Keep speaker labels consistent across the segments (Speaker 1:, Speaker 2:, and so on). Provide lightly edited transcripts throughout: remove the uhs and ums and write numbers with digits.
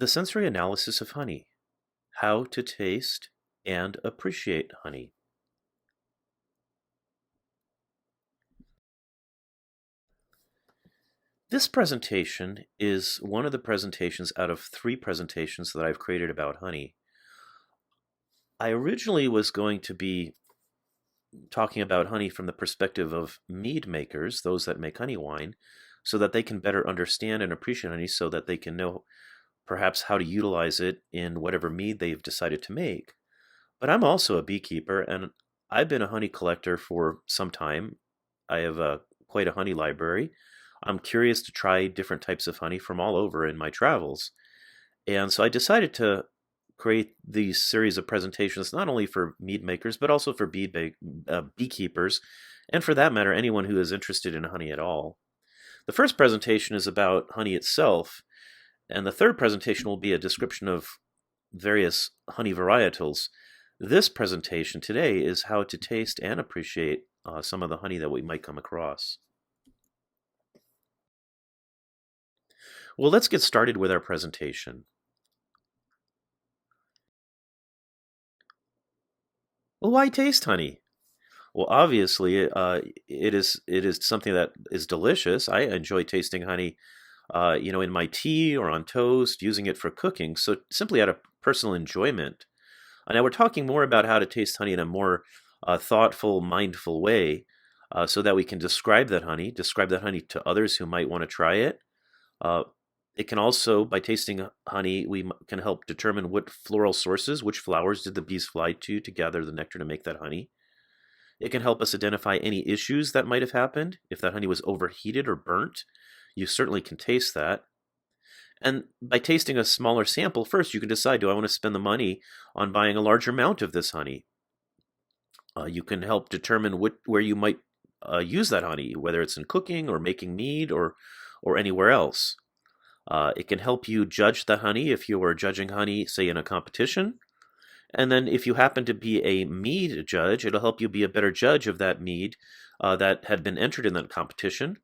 Speaker 1: The sensory analysis of honey, how to taste and appreciate honey. This presentation is one of the presentations out of 3 presentations that I've created about honey. I originally was going to be talking about honey from the perspective of mead makers, those that make honey wine, so that they can better understand and appreciate honey so that they can know perhaps how to utilize it in whatever mead they've decided to make. But I'm also a beekeeper, and I've been a honey collector for some time. I have quite a honey library. I'm curious to try different types of honey from all over in my travels. And so I decided to create these series of presentations not only for mead makers, but also for beekeepers, and for that matter, anyone who is interested in honey at all. The first presentation is about honey itself, and the third presentation will be a description of various honey varietals. This presentation today is how to taste and appreciate some of the honey that we might come across. Well, let's get started with our presentation. Well, why taste honey? Well, obviously, it is something that is delicious. I enjoy tasting honey, in my tea or on toast, using it for cooking. So simply out of personal enjoyment. Now we're talking more about how to taste honey in a more thoughtful, mindful way, so that we can describe that honey to others who might want to try it. Uh, it can also, by tasting honey, we can help determine what floral sources, which flowers did the bees fly to gather the nectar to make that honey. It can help us identify any issues that might have happened. If that honey was overheated or burnt, you certainly can taste that. And by tasting a smaller sample first, you can decide, do I want to spend the money on buying a larger amount of this honey? You can help determine where you might use that honey, whether it's in cooking or making mead or anywhere else. It can help you judge the honey if you are judging honey, say, in a competition. And then if you happen to be a mead judge, it'll help you be a better judge of that mead that had been entered in that competition.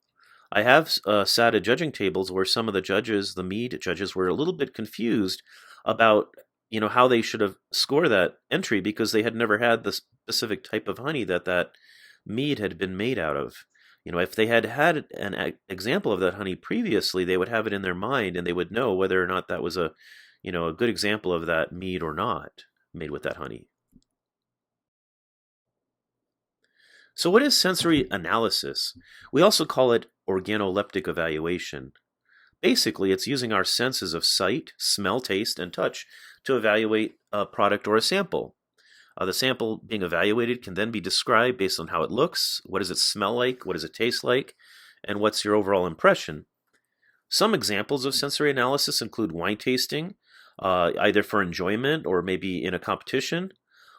Speaker 1: I have sat at judging tables where some of the judges, the mead judges, were a little bit confused about how they should have scored that entry because they had never had the specific type of honey that mead had been made out of. If they had had an example of that honey previously, they would have it in their mind and they would know whether or not that was a good example of that mead or not made with that honey. So what is sensory analysis? We also call it organoleptic evaluation. Basically, it's using our senses of sight, smell, taste, and touch to evaluate a product or a sample. The sample being evaluated can then be described based on how it looks, what does it smell like, what does it taste like, and what's your overall impression. Some examples of sensory analysis include wine tasting, either for enjoyment or maybe in a competition,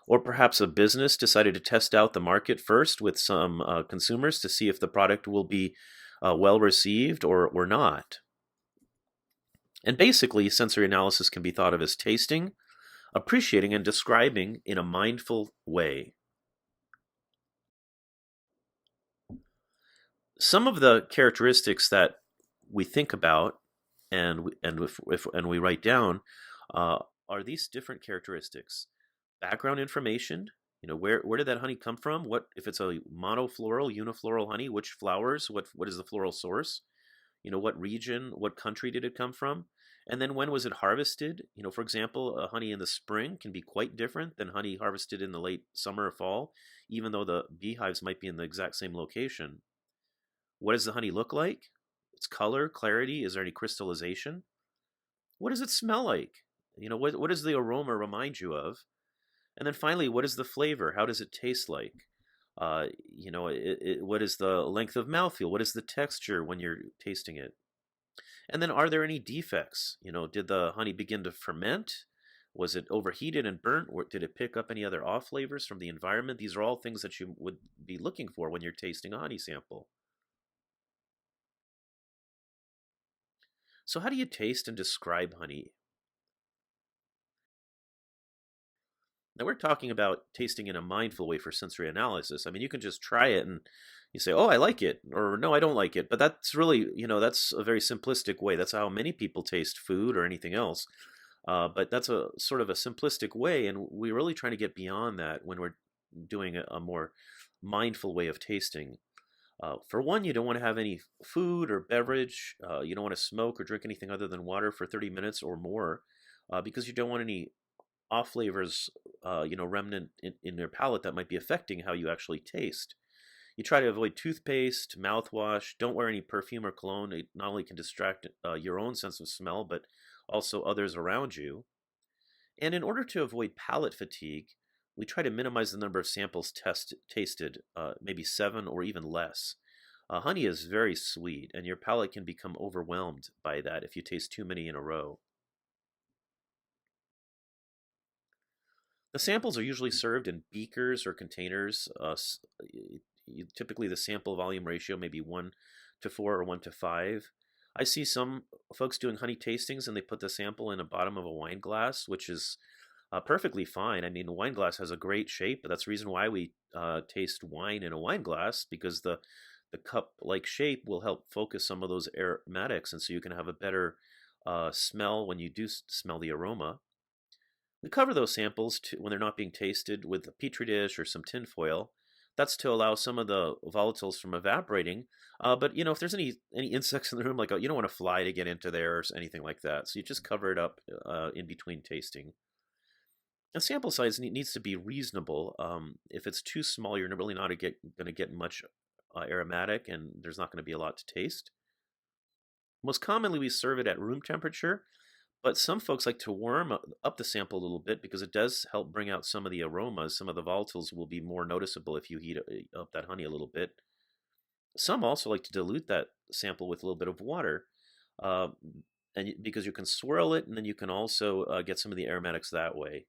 Speaker 1: or perhaps a business decided to test out the market first with some consumers to see if the product will be well received or not. And basically, sensory analysis can be thought of as tasting, appreciating, and describing in a mindful way. Some of the characteristics that we think about and we write down uh, are these different characteristics: background information. Where did that honey come from? What if it's a monofloral, unifloral honey? Which flowers? What is the floral source? What region, what country did it come from? And then when was it harvested? For example, honey in the spring can be quite different than honey harvested in the late summer or fall, even though the beehives might be in the exact same location. What does the honey look like? Its color, clarity, is there any crystallization? What does it smell like? What does the aroma remind you of? And then finally, what is the flavor? How does it taste like? What is the length of mouthfeel? What is the texture when you're tasting it? And then, are there any defects? Did the honey begin to ferment? Was it overheated and burnt? Or did it pick up any other off flavors from the environment? These are all things that you would be looking for when you're tasting a honey sample. So, how do you taste and describe honey? Now we're talking about tasting in a mindful way for sensory analysis. I mean, you can just try it and you say, "Oh, I like it," or "No, I don't like it." But that's really, that's a very simplistic way. That's how many people taste food or anything else. But that's a sort of a simplistic way, and we're really trying to get beyond that when we're doing a more mindful way of tasting. For one, you don't want to have any food or beverage. You don't want to smoke or drink anything other than water for 30 minutes or more, because you don't want any off flavors, remnant in your palate that might be affecting how you actually taste. You try to avoid toothpaste, mouthwash. Don't wear any perfume or cologne. It not only can distract your own sense of smell, but also others around you. And in order to avoid palate fatigue, we try to minimize the number of samples tasted, maybe seven or even less. Honey is very sweet, and your palate can become overwhelmed by that if you taste too many in a row. The samples are usually served in beakers or containers. Typically, the sample volume ratio may be 1 to 4 or 1 to 5. I see some folks doing honey tastings and they put the sample in the bottom of a wine glass, which is perfectly fine. I mean, a wine glass has a great shape, but that's the reason why we taste wine in a wine glass, because the cup-like shape will help focus some of those aromatics, and so you can have a better smell when you do smell the aroma. We cover those samples when they're not being tasted with a petri dish or some tin foil. That's to allow some of the volatiles from evaporating. But if there's any insects in the room, like you don't want a fly to get into there or anything like that, so you just cover it up in between tasting. And sample size needs to be reasonable. If it's too small, you're really not going to get much aromatic, and there's not going to be a lot to taste. Most commonly, we serve it at room temperature, but some folks like to warm up the sample a little bit because it does help bring out some of the aromas. Some of the volatiles will be more noticeable if you heat up that honey a little bit. Some also like to dilute that sample with a little bit of water, uh, because you can swirl it, and then you can also get some of the aromatics that way.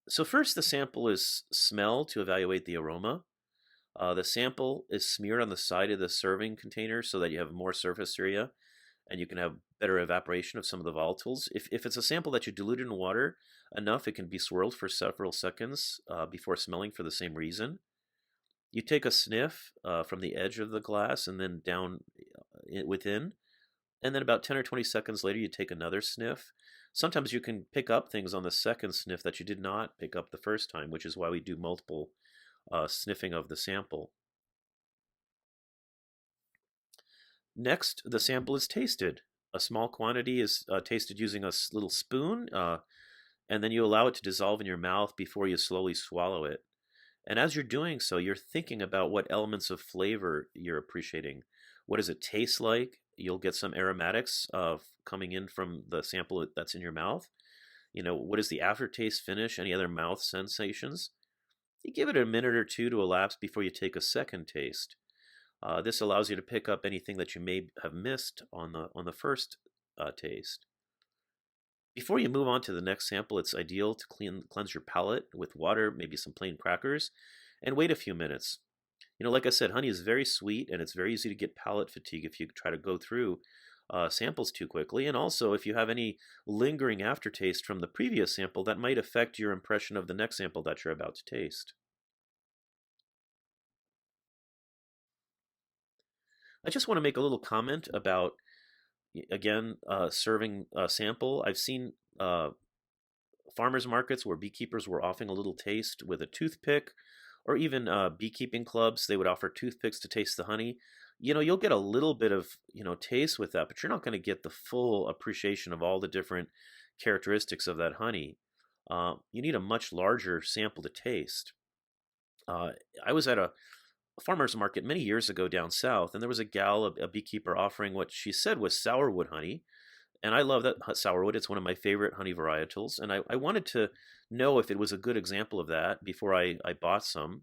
Speaker 1: So first, the sample is smelled to evaluate the aroma. The sample is smeared on the side of the serving container so that you have more surface area and you can have better evaporation of some of the volatiles. If it's a sample that you dilute in water enough, it can be swirled for several seconds before smelling for the same reason. You take a sniff from the edge of the glass and then down within, and then about 10 or 20 seconds later, you take another sniff. Sometimes you can pick up things on the second sniff that you did not pick up the first time, which is why we do multiple sniffing of the sample. Next, the sample is tasted. A small quantity is tasted using a little spoon, and then you allow it to dissolve in your mouth before you slowly swallow it. And as you're doing so, you're thinking about what elements of flavor you're appreciating. What does it taste like? You'll get some aromatics coming in from the sample that's in your mouth. What is the aftertaste, finish, any other mouth sensations? You give it a minute or two to elapse before you take a second taste. This allows you to pick up anything that you may have missed on the first taste. Before you move on to the next sample, it's ideal to cleanse your palate with water, maybe some plain crackers, and wait a few minutes. Like I said, honey is very sweet, and it's very easy to get palate fatigue if you try to go through samples too quickly. And also, if you have any lingering aftertaste from the previous sample, that might affect your impression of the next sample that you're about to taste. I just want to make a little comment about, again, serving a sample. I've seen farmers markets where beekeepers were offering a little taste with a toothpick, or even beekeeping clubs, they would offer toothpicks to taste the honey. You'll get a little bit of, taste with that, but you're not going to get the full appreciation of all the different characteristics of that honey. You need a much larger sample to taste. I was at a farmer's market many years ago down south, and there was a gal, a beekeeper, offering what she said was sourwood honey. And I love that sourwood. It's one of my favorite honey varietals. And I wanted to know if it was a good example of that before I bought some.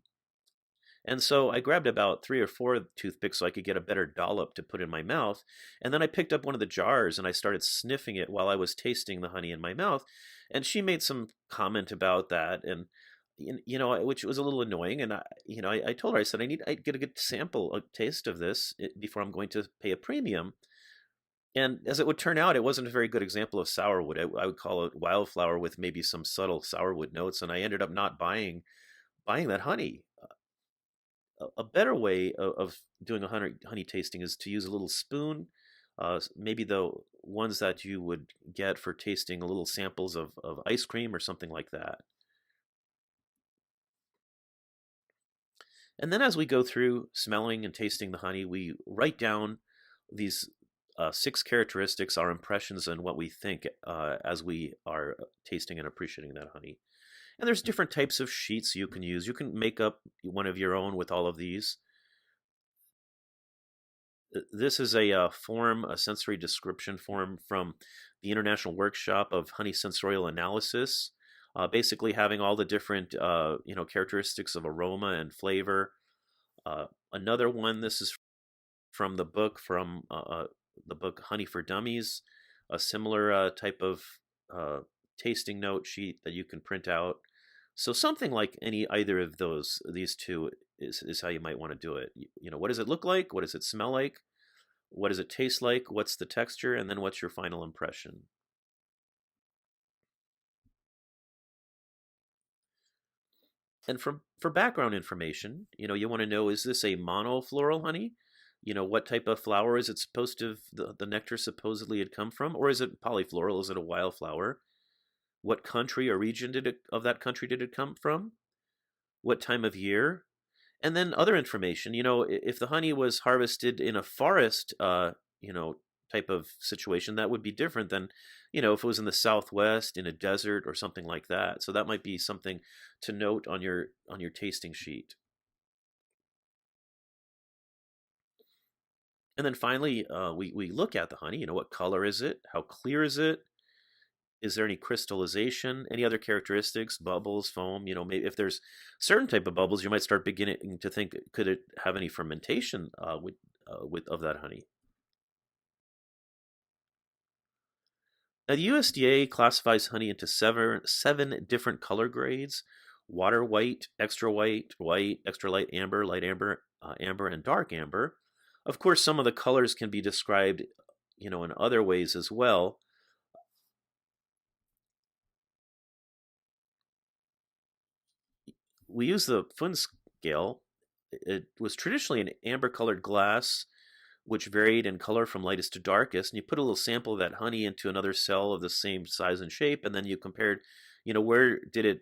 Speaker 1: And so I grabbed about 3 or 4 toothpicks so I could get a better dollop to put in my mouth. And then I picked up one of the jars and I started sniffing it while I was tasting the honey in my mouth. And she made some comment about that, and which was a little annoying. And I told her, I said, I'd get a good sample, a taste of this before I'm going to pay a premium. And as it would turn out, it wasn't a very good example of sourwood. I would call it wildflower with maybe some subtle sourwood notes, and I ended up not buying that honey. A better way of doing a honey tasting is to use a little spoon, maybe the ones that you would get for tasting little samples of ice cream or something like that. And then as we go through smelling and tasting the honey, we write down these six characteristics, our impressions, and what we think as we are tasting and appreciating that honey. And there's different types of sheets you can use. You can make up one of your own with all of these. This is a form, a sensory description form from the International Workshop of Honey Sensorial Analysis, basically having all the different characteristics of aroma and flavor. Another one, this is from the book Honey for Dummies, a similar type of uh, tasting note sheet that you can print out. So something like either of these two is how you might want to do it. What does it look like? What does it smell like? What does it taste like? What's the texture? And then what's your final impression? And for background information, you want to know, is this a monofloral honey? What type of flower is it supposed to the nectar supposedly had come from, or is it polyfloral? Is it a wildflower? What country or region of that country did it come from? What time of year? And then other information, if the honey was harvested in a forest, type of situation, that would be different than, if it was in the Southwest, in a desert or something like that. So that might be something to note on your tasting sheet. And then finally, we look at the honey. What color is it? How clear is it? Is there any crystallization? Any other characteristics? Bubbles, foam? Maybe if there's certain type of bubbles, you might start beginning to think, could it have any fermentation with of that honey? Now, the USDA classifies honey into seven different color grades: water white, white, extra light amber, amber, and dark amber. Of course, some of the colors can be described, in other ways as well. We use the Fun scale. It was traditionally an amber colored glass, which varied in color from lightest to darkest. And you put a little sample of that honey into another cell of the same size and shape, and then you compared, where did it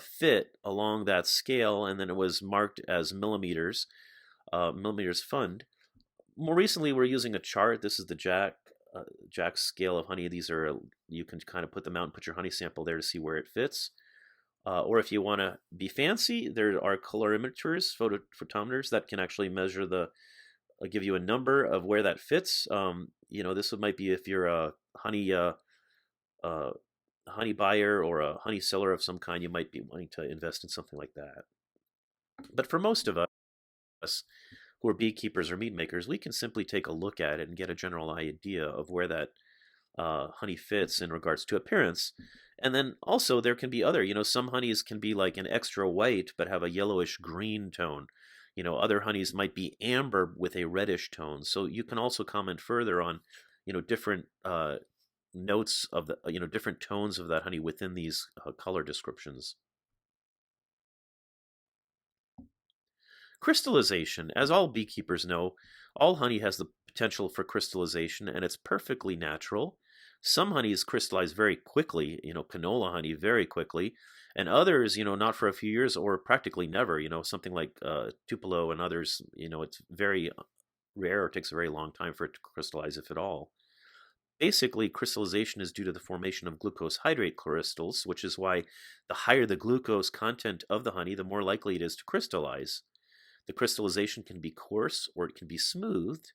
Speaker 1: fit along that scale, and then it was marked as millimeters, millimeters fund. More recently, we're using a chart. This is the Jack scale of honey. These are, you can kind of put them out and put your honey sample there to see where it fits. Or if you want to be fancy, there are colorimeters, photometers that can actually measure give you a number of where that fits. This might be if you're a uh, honey buyer or a honey seller of some kind, you might be wanting to invest in something like that. But for most of us who are beekeepers or mead makers, we can simply take a look at it and get a general idea of where that honey fits in regards to appearance. And then also there can be other, some honeys can be like an extra white but have a yellowish green tone. Other honeys might be amber with a reddish tone. So you can also comment further on, different notes of the, different tones of that honey within these color descriptions. Crystallization. As all beekeepers know, all honey has the potential for crystallization, and it's perfectly natural. Some honeys crystallize very quickly, canola honey very quickly, and others, not for a few years or practically never. Something like Tupelo and others, it's very rare or takes a very long time for it to crystallize, if at all. Basically, crystallization is due to the formation of glucose hydrate crystals, which is why the higher the glucose content of the honey, the more likely it is to crystallize. The crystallization can be coarse or it can be smoothed.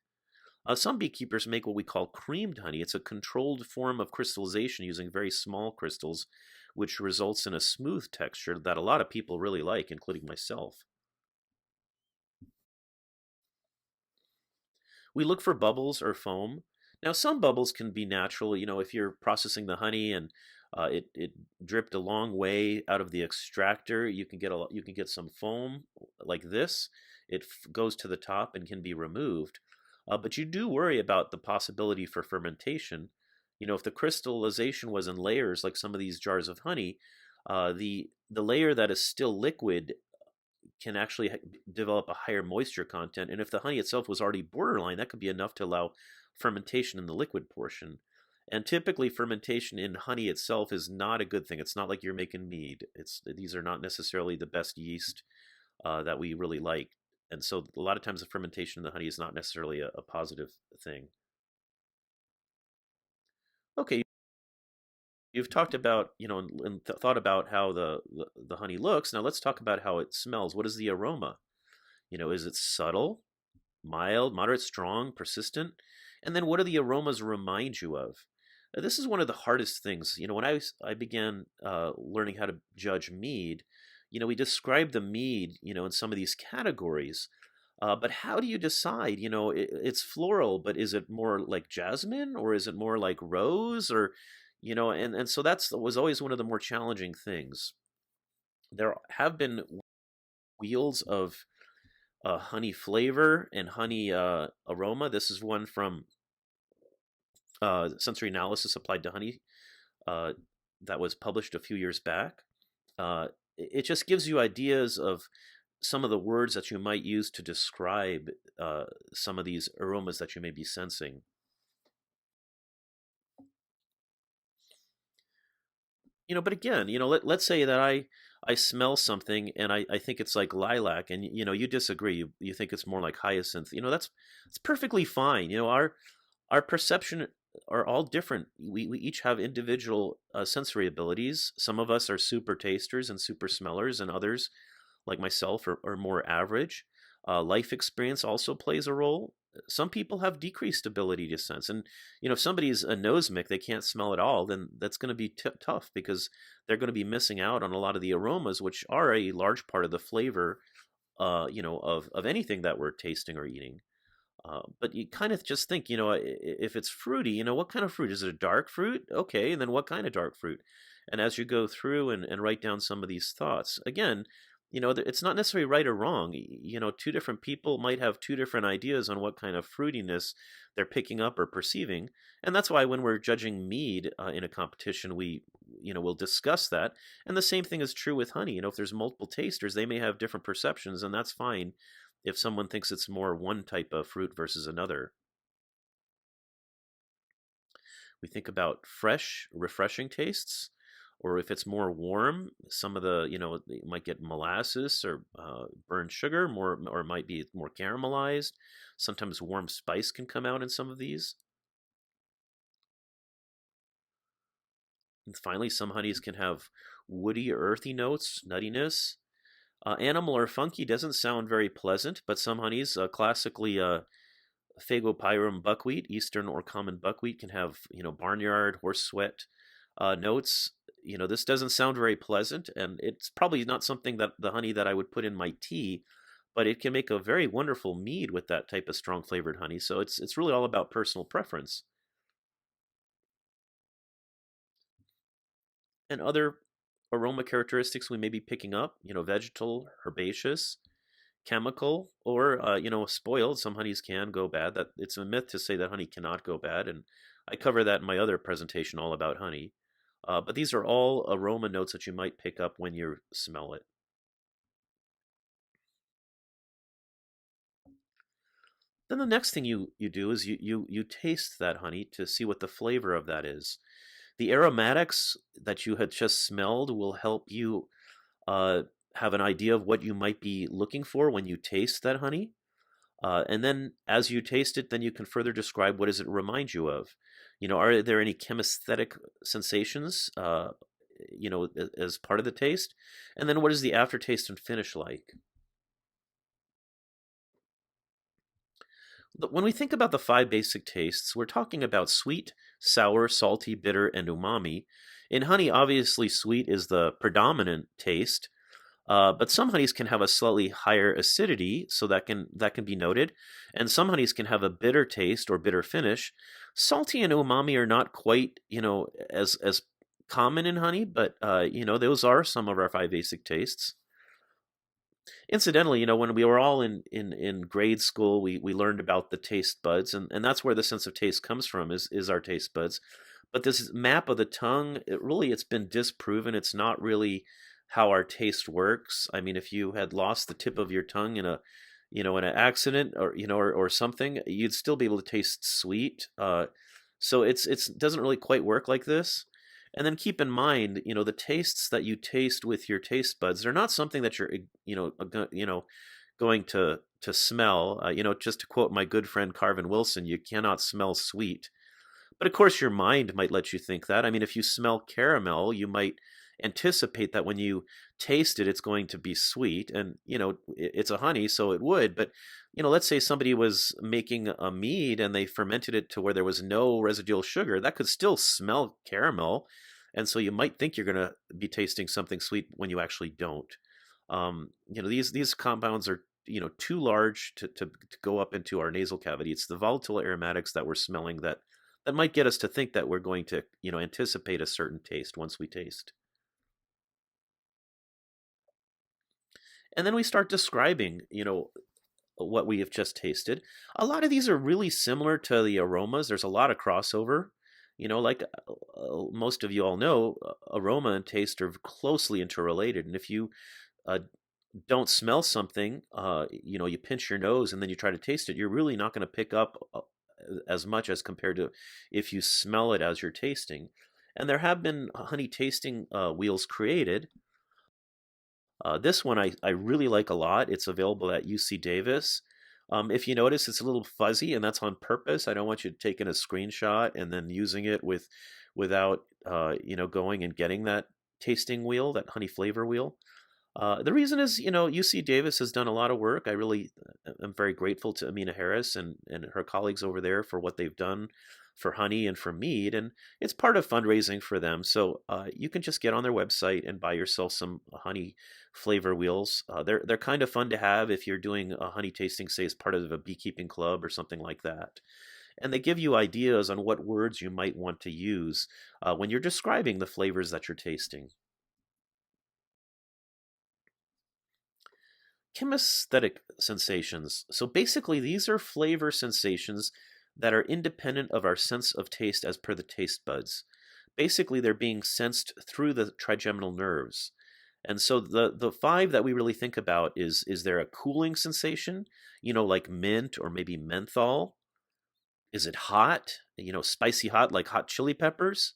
Speaker 1: Some beekeepers make what we call creamed honey. It's a controlled form of crystallization using very small crystals, which results in a smooth texture that a lot of people really like, including myself. We look for bubbles or foam. Now, some bubbles can be natural. If you're processing the honey and it dripped a long way out of the extractor, you can get some foam like this. It goes to the top and can be removed. But you do worry about the possibility for fermentation. If the crystallization was in layers, like some of these jars of honey, the layer that is still liquid can actually develop a higher moisture content. And if the honey itself was already borderline, that could be enough to allow fermentation in the liquid portion. And typically, fermentation in honey itself is not a good thing. It's not like you're making mead. These are not necessarily the best yeast that we really like. And so, a lot of times, the fermentation in the honey is not necessarily a positive thing. Okay, you've talked about, and thought about how the honey looks. Now, let's talk about how it smells. What is the aroma? Is it subtle, mild, moderate, strong, persistent? And then what do the aromas remind you of? This is one of the hardest things. When I began learning how to judge mead, we describe the mead, in some of these categories. But how do you decide? It's floral, but is it more like jasmine or is it more like rose or, and so that's was always one of the more challenging things. There have been wheels of honey flavor and honey aroma. This is one from sensory analysis applied to honey uh, that was published a few years back. It just gives you ideas of some of the words that you might use to describe some of these aromas that you may be sensing. But again, let's say that I smell something and I think it's like lilac, and you disagree. You think it's more like hyacinth. That's perfectly fine. Our perception are all different. We each have individual sensory abilities. Some of us are super tasters and super smellers, and others, like myself, are more average. Life experience also plays a role. Some people have decreased ability to sense, and if somebody's a nosemic, they can't smell at all. Then that's going to be tough because they're going to be missing out on a lot of the aromas, which are a large part of the flavor, of anything that we're tasting or eating. But you kind of just think, if it's fruity, what kind of fruit? Is it a dark fruit? Okay, and then what kind of dark fruit? And as you go through and write down some of these thoughts, again, it's not necessarily right or wrong. Two different people might have two different ideas on what kind of fruitiness they're picking up or perceiving. And that's why when we're judging mead in a competition, we'll discuss that. And the same thing is true with honey. If there's multiple tasters, they may have different perceptions, and that's fine if someone thinks it's more one type of fruit versus another. We think about fresh, refreshing tastes, or if it's more warm, some of the, you might get molasses or burnt sugar, or it might be more caramelized. Sometimes warm spice can come out in some of these. And finally, some honeys can have woody or earthy notes, nuttiness. Animal or funky doesn't sound very pleasant, but some honeys, classically Phagopyrum buckwheat, eastern or common buckwheat, can have barnyard, horse sweat notes. This doesn't sound very pleasant, and it's probably not something that the honey that I would put in my tea, but it can make a very wonderful mead with that type of strong flavored honey. So it's really all about personal preference. And other aroma characteristics we may be picking up, vegetal, herbaceous, chemical, or spoiled. Some honeys can go bad. That it's a myth to say that honey cannot go bad, and I cover that in my other presentation all about honey. But these are all aroma notes that you might pick up when you smell it. Then the next thing you do is you taste that honey to see what the flavor of that is. The aromatics that you had just smelled will help you uh, have an idea of what you might be looking for when you taste that honey. And then as you taste it, then you can further describe what does it remind you of. Are there any chemisthetic sensations, as part of the taste? And then what is the aftertaste and finish like? When we think about the five basic tastes, we're talking about sweet, sour, salty, bitter, and umami. In honey, obviously, sweet is the predominant taste, but some honeys can have a slightly higher acidity, so that can be noted. And some honeys can have a bitter taste or bitter finish. Salty and umami are not quite, as common in honey, but those are some of our five basic tastes. Incidentally, when we were all in grade school, we learned about the taste buds, and that's where the sense of taste comes from, is our taste buds. But this map of the tongue, it's been disproven. It's not really how our taste works. I mean, if you had lost the tip of your tongue in an accident, or something, you'd still be able to taste sweet. So it's doesn't really quite work like this. And then keep in mind, the tastes that you taste with your taste buds, they're not something that you're, going to smell. Just to quote my good friend Carvin Wilson, you cannot smell sweet. But of course, your mind might let you think that. I mean, if you smell caramel, you might anticipate that when you taste it, it's going to be sweet. And, it's a honey, so it would. But, let's say somebody was making a mead and they fermented it to where there was no residual sugar, that could still smell caramel. And so you might think you're going to be tasting something sweet when you actually don't. These compounds are, too large to go up into our nasal cavity. It's the volatile aromatics that we're smelling that might get us to think that we're going to, anticipate a certain taste once we taste. And then we start describing, what we have just tasted. A lot of these are really similar to the aromas. There's a lot of crossover. Like most of you all know, aroma and taste are closely interrelated. And if you uh, don't smell something, you pinch your nose and then you try to taste it, you're really not going to pick up as much as compared to if you smell it as you're tasting. And there have been honey tasting wheels created. This one I really like a lot. It's available at UC Davis. If you notice, it's a little fuzzy, and that's on purpose. I don't want you taking a screenshot and then using it without going and getting that tasting wheel, that honey flavor wheel. The reason is, UC Davis has done a lot of work. I really am very grateful to Amina Harris and her colleagues over there for what they've done for honey and for mead, and it's part of fundraising for them. So you can just get on their website and buy yourself some honey flavor wheels. They're kind of fun to have if you're doing a honey tasting, say, as part of a beekeeping club or something like that. And they give you ideas on what words you might want to use when you're describing the flavors that you're tasting. Chemisthetic sensations. So basically, these are flavor sensations that are independent of our sense of taste as per the taste buds. Basically, they're being sensed through the trigeminal nerves. And so the five that we really think about is there a cooling sensation, like mint or maybe menthol? Is it hot, spicy hot like hot chili peppers?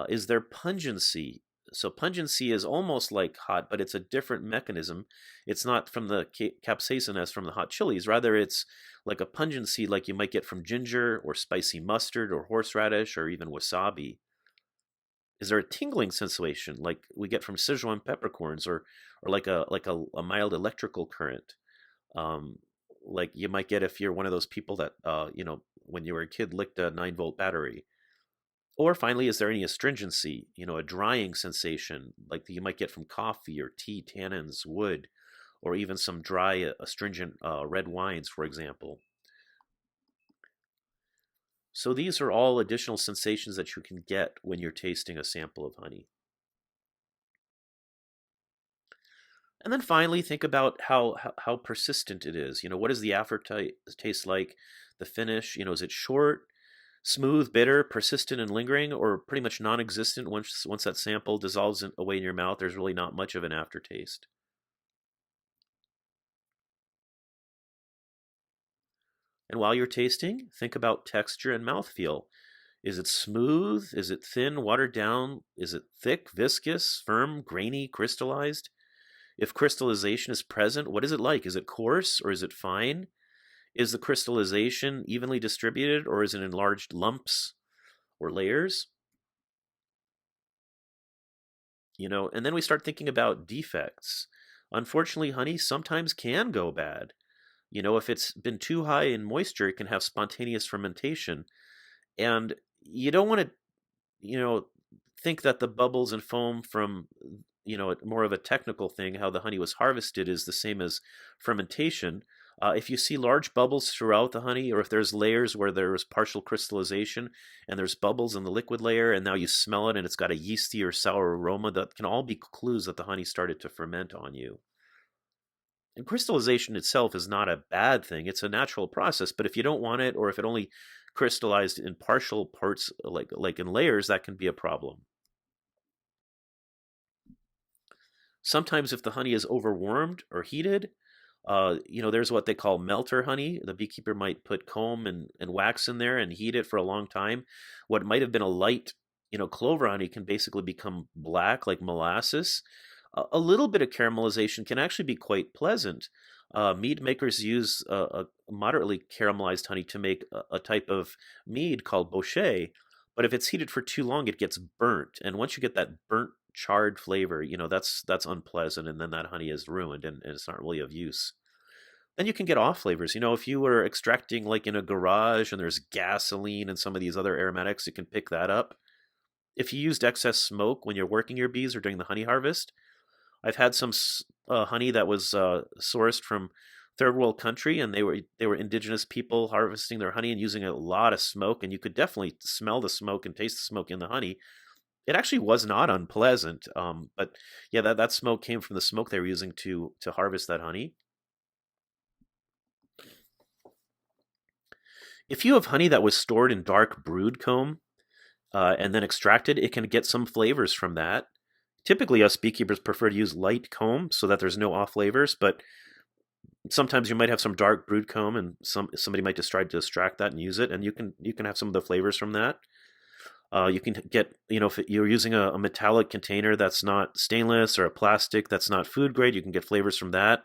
Speaker 1: Is there pungency? So pungency is almost like hot, but it's a different mechanism. It's not from the capsaicin as from the hot chilies. Rather, it's like a pungency like you might get from ginger or spicy mustard or horseradish or even wasabi. Is there a tingling sensation like we get from Sichuan peppercorns or like a mild electrical current? Um, like you might get if you're one of those people that when you were a kid licked a 9-volt battery. Or finally, is there any astringency, a drying sensation like you might get from coffee or tea, tannins, wood, or even some dry astringent red wines, for example? So these are all additional sensations that you can get when you're tasting a sample of honey. And then finally, think about how persistent it is. What does the aftertaste taste like? The finish, is it short, smooth, bitter, persistent, and lingering, or pretty much non-existent once that sample dissolves away in your mouth? There's really not much of an aftertaste. And while you're tasting, think about texture and mouthfeel. Is it smooth? Is it thin, watered down? Is it thick, viscous, firm, grainy, crystallized? If crystallization is present, what is it like? Is it coarse or is it fine? Is the crystallization evenly distributed or is it in large lumps or layers? And then we start thinking about defects. Unfortunately, honey sometimes can go bad. If it's been too high in moisture, it can have spontaneous fermentation. And you don't want to, think that the bubbles and foam from, more of a technical thing, how the honey was harvested is the same as fermentation. If you see large bubbles throughout the honey, or if there's layers where there's partial crystallization and there's bubbles in the liquid layer, and now you smell it and it's got a yeasty or sour aroma, that can all be clues that the honey started to ferment on you. And crystallization itself is not a bad thing. It's a natural process, but if you don't want it, or if it only crystallized in partial parts, like in layers, that can be a problem. Sometimes if the honey is overwarmed or heated, there's what they call melter honey. The beekeeper might put comb and wax in there and heat it for a long time. What might have been a light, clover honey can basically become black like molasses. A little bit of caramelization can actually be quite pleasant. Mead makers use a moderately caramelized honey to make a type of mead called bochet. But if it's heated for too long, it gets burnt. And once you get that burnt, charred flavor, that's unpleasant, and then that honey is ruined, and it's not really of use. Then you can get off flavors. If you were extracting like in a garage and there's gasoline and some of these other aromatics, you can pick that up. If you used excess smoke when you're working your bees or during the honey harvest, I've had some honey that was sourced from third world country, and they were indigenous people harvesting their honey and using a lot of smoke, and you could definitely smell the smoke and taste the smoke in the honey. It actually was not unpleasant, but yeah, that smoke came from the smoke they were using to harvest that honey. If you have honey that was stored in dark brood comb and then extracted, it can get some flavors from that. Typically, us beekeepers prefer to use light comb so that there's no off flavors, but sometimes you might have some dark brood comb, and somebody might just try to extract that and use it, and you can have some of the flavors from that. You can get, if you're using a metallic container that's not stainless, or a plastic that's not food grade, you can get flavors from that.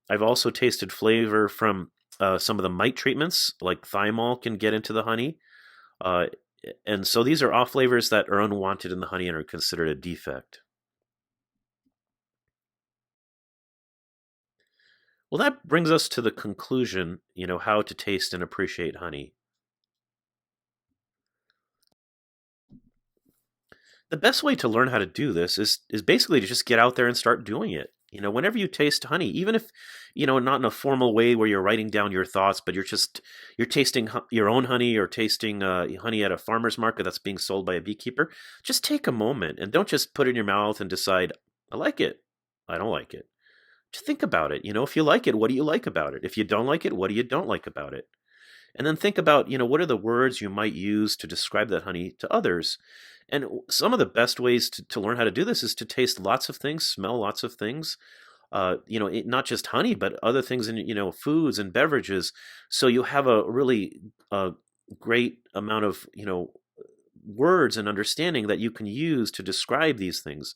Speaker 1: I've also tasted flavor from some of the mite treatments, like thymol can get into the honey. Uh, and so these are off flavors that are unwanted in the honey and are considered a defect. Well, that brings us to the conclusion, how to taste and appreciate honey. The best way to learn how to do this is basically to just get out there and start doing it. Whenever you taste honey, even if not in a formal way where you're writing down your thoughts, but you're tasting your own honey, or tasting honey at a farmer's market that's being sold by a beekeeper. Just take a moment and don't just put it in your mouth and decide, I like it, I don't like it. Just think about it. If you like it, what do you like about it? If you don't like it, what do you don't like about it? And then think about, what are the words you might use to describe that honey to others? And some of the best ways to learn how to do this is to taste lots of things, smell lots of things, not just honey, but other things in, foods and beverages. So you have a really great amount of, words and understanding that you can use to describe these things.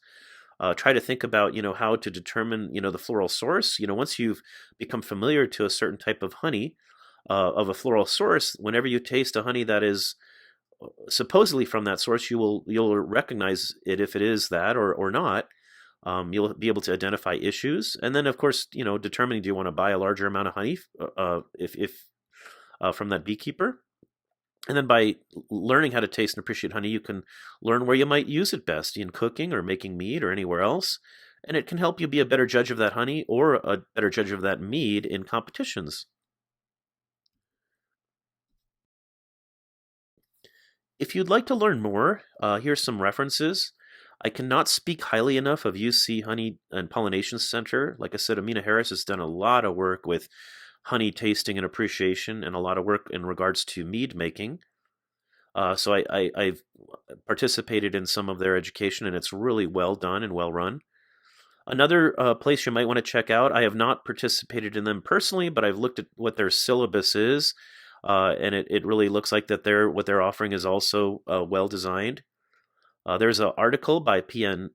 Speaker 1: Try to think about, how to determine, the floral source. Once you've become familiar to a certain type of honey, of a floral source, whenever you taste a honey that is supposedly from that source, you'll recognize it if it is that or not. You'll be able to identify issues, and then of course, determining, do you want to buy a larger amount of honey, if from that beekeeper. And then by learning how to taste and appreciate honey, you can learn where you might use it best in cooking or making mead or anywhere else. And it can help you be a better judge of that honey or a better judge of that mead in competitions. If you'd like to learn more, here's some references. I cannot speak highly enough of UC Honey and Pollination Center. Like I said, Amina Harris has done a lot of work with honey tasting and appreciation, and a lot of work in regards to mead making. So I've participated in some of their education, and it's really well done and well run. Another place you might want to check out, I have not participated in them personally, but I've looked at what their syllabus is, and it really looks like that what they're offering is also well designed. There's an article by Piana,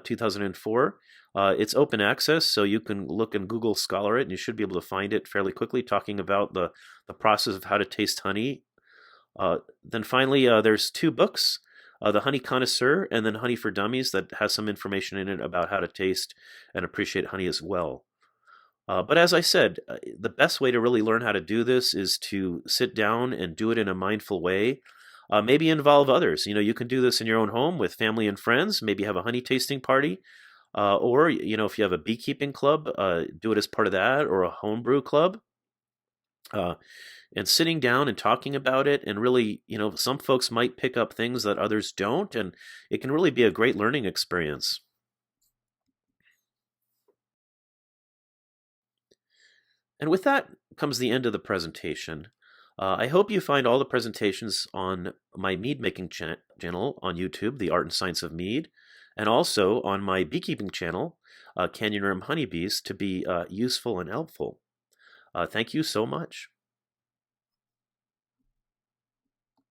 Speaker 1: 2004. It's open access, so you can look and Google Scholar it, and you should be able to find it fairly quickly, talking about the process of how to taste honey. Then finally, there's two books, The Honey Connoisseur and then Honey for Dummies, that has some information in it about how to taste and appreciate honey as well. But as I said, the best way to really learn how to do this is to sit down and do it in a mindful way. Maybe involve others. You can do this in your own home with family and friends. Maybe have a honey tasting party. Or, if you have a beekeeping club, do it as part of that, or a homebrew club. And sitting down and talking about it, and really, some folks might pick up things that others don't, and it can really be a great learning experience. And with that comes the end of the presentation. I hope you find all the presentations on my mead making channel on YouTube, The Art and Science of Mead, and also on my beekeeping channel, Canyon Rim Honeybees, to be useful and helpful. Thank you so much.